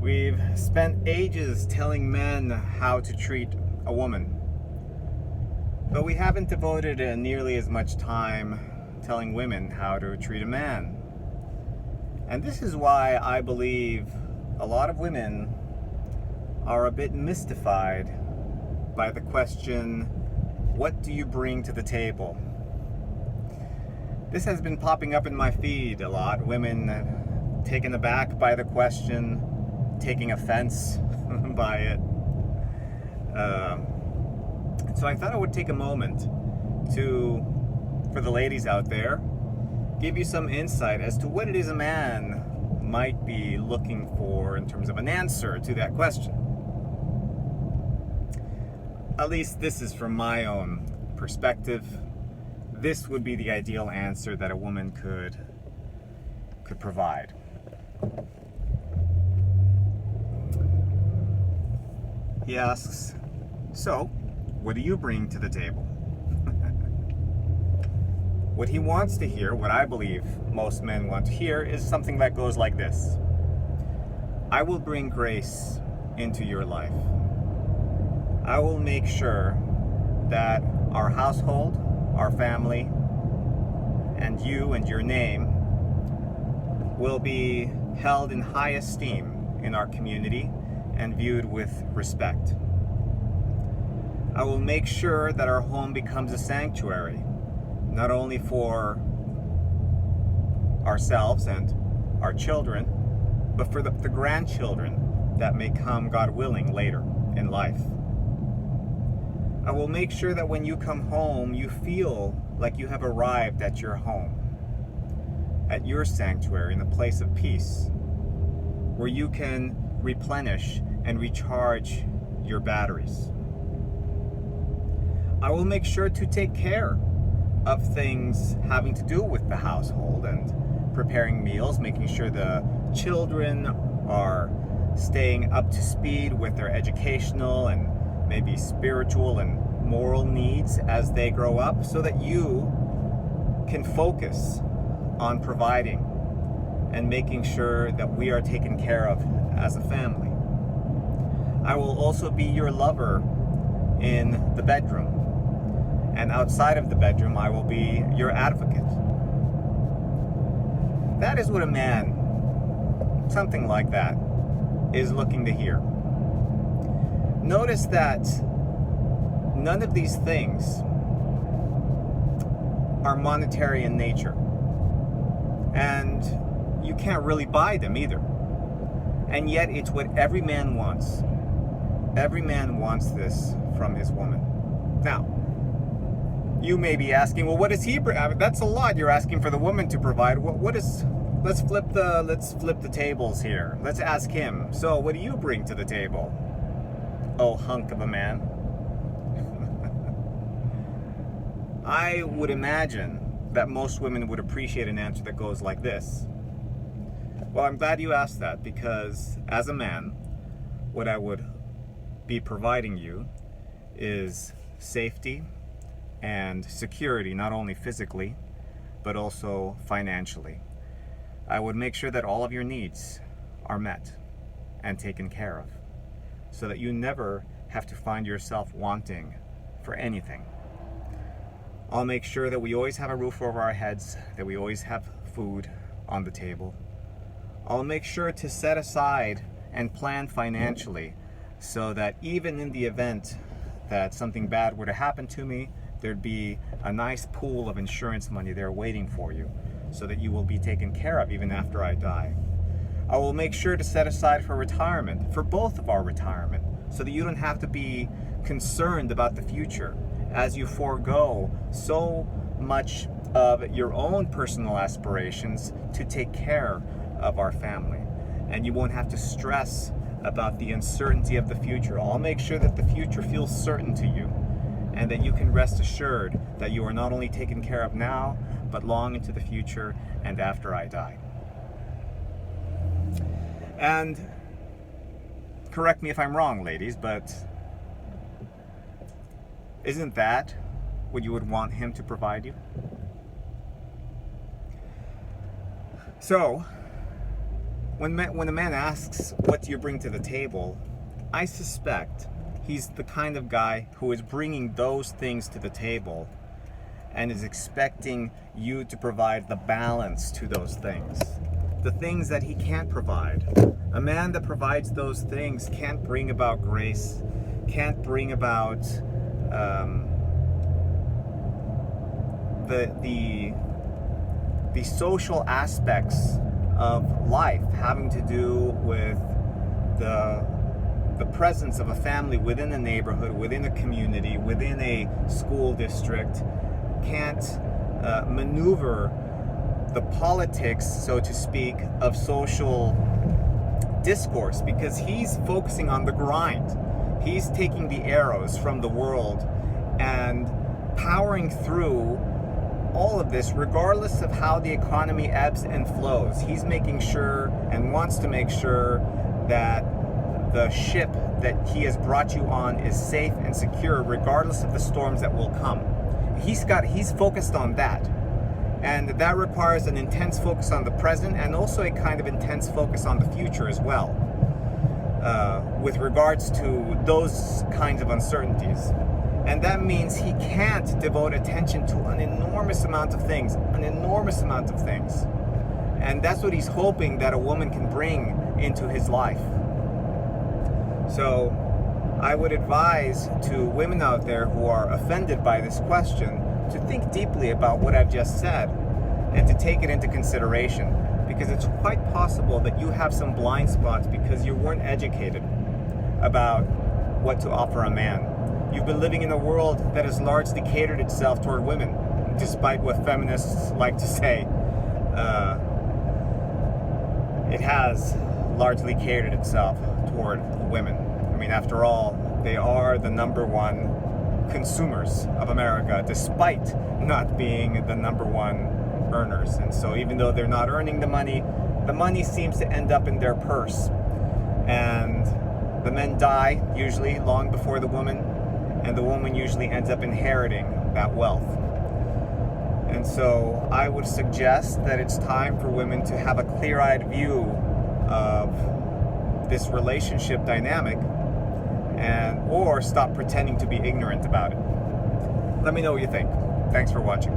We've spent ages telling men how to treat a woman, but we haven't devoted nearly as much time telling women how to treat a man. And this is why I believe a lot of women are a bit mystified by the question, what do you bring to the table? This has been popping up in my feed a lot. Women taken aback by the question, taking offense by it. So I thought I would take a moment for the ladies out there, give you some insight as to what it is a man might be looking for in terms of an answer to that question. At least this is from my own perspective. This would be the ideal answer that a woman could provide. He asks, so, what do you bring to the table? What he wants to hear, what I believe most men want to hear, is something that goes like this. I will bring grace into your life. I will make sure that our household, our family, and you and your name will be held in high esteem in our community and viewed with respect. I will make sure that our home becomes a sanctuary, not only for ourselves and our children, but for the grandchildren that may come, God willing, later in life. I will make sure that when you come home, you feel like you have arrived at your home, at your sanctuary, in a place of peace, where you can replenish and recharge your batteries. I will make sure to take care of things having to do with the household and preparing meals, making sure the children are staying up to speed with their educational and maybe spiritual and moral needs as they grow up, so that you can focus on providing and making sure that we are taken care of as a family. I will also be your lover in the bedroom. And outside of the bedroom, I will be your advocate. That is what a man, something like that, is looking to hear. Notice that none of these things are monetary in nature. And you can't really buy them either. And yet it's what every man wants. Every man wants this from his woman. Now, you may be asking, well, what does he bring? That's a lot you're asking for the woman to provide. Let's flip the tables here. Let's ask him. So, what do you bring to the table? Oh, hunk of a man. I would imagine that most women would appreciate an answer that goes like this. Well, I'm glad you asked that, because as a man, what I would be providing you is safety and security, not only physically, but also financially. I would make sure that all of your needs are met and taken care of, so that you never have to find yourself wanting for anything. I'll make sure that we always have a roof over our heads, that we always have food on the table. I'll make sure to set aside and plan financially, so that even in the event that something bad were to happen to me, there'd be a nice pool of insurance money there waiting for you, so that you will be taken care of even after I die. I will make sure to set aside for retirement, for both of our retirement, so that you don't have to be concerned about the future as you forego so much of your own personal aspirations to take care of our family. And you won't have to stress about the uncertainty of the future. I'll make sure that the future feels certain to you, and that you can rest assured that you are not only taken care of now, but long into the future and after I die. And correct me if I'm wrong, ladies, but isn't that what you would want him to provide you? So, when a man asks, what do you bring to the table, I suspect he's the kind of guy who is bringing those things to the table and is expecting you to provide the balance to those things. The things that he can't provide. A man that provides those things can't bring about grace, can't bring about the social aspects of life having to do with the presence of a family within a neighborhood, within a community, within a school district, can't maneuver the politics, so to speak, of social discourse, because he's focusing on the grind. He's taking the arrows from the world and powering through all of this regardless of how the economy ebbs and flows. He's making sure and wants to make sure that the ship that he has brought you on is safe and secure regardless of the storms that will come. He's focused on that. And that requires an intense focus on the present and also a kind of intense focus on the future as well, with regards to those kinds of uncertainties. And that means he can't devote attention to an enormous amount of things. And that's what he's hoping that a woman can bring into his life. So I would advise to women out there who are offended by this question to think deeply about what I've just said and to take it into consideration, because it's quite possible that you have some blind spots because you weren't educated about what to offer a man. You've been living in a world that has largely catered itself toward women, despite what feminists like to say. It has largely catered itself toward women. I mean, after all, they are the number one consumers of America, despite not being the number one earners. And so even though they're not earning the money seems to end up in their purse. And the men die usually long before the woman, and the woman usually ends up inheriting that wealth. And so I would suggest that it's time for women to have a clear-eyed view of this relationship dynamic, or stop pretending to be ignorant about it. Let me know what you think. Thanks for watching.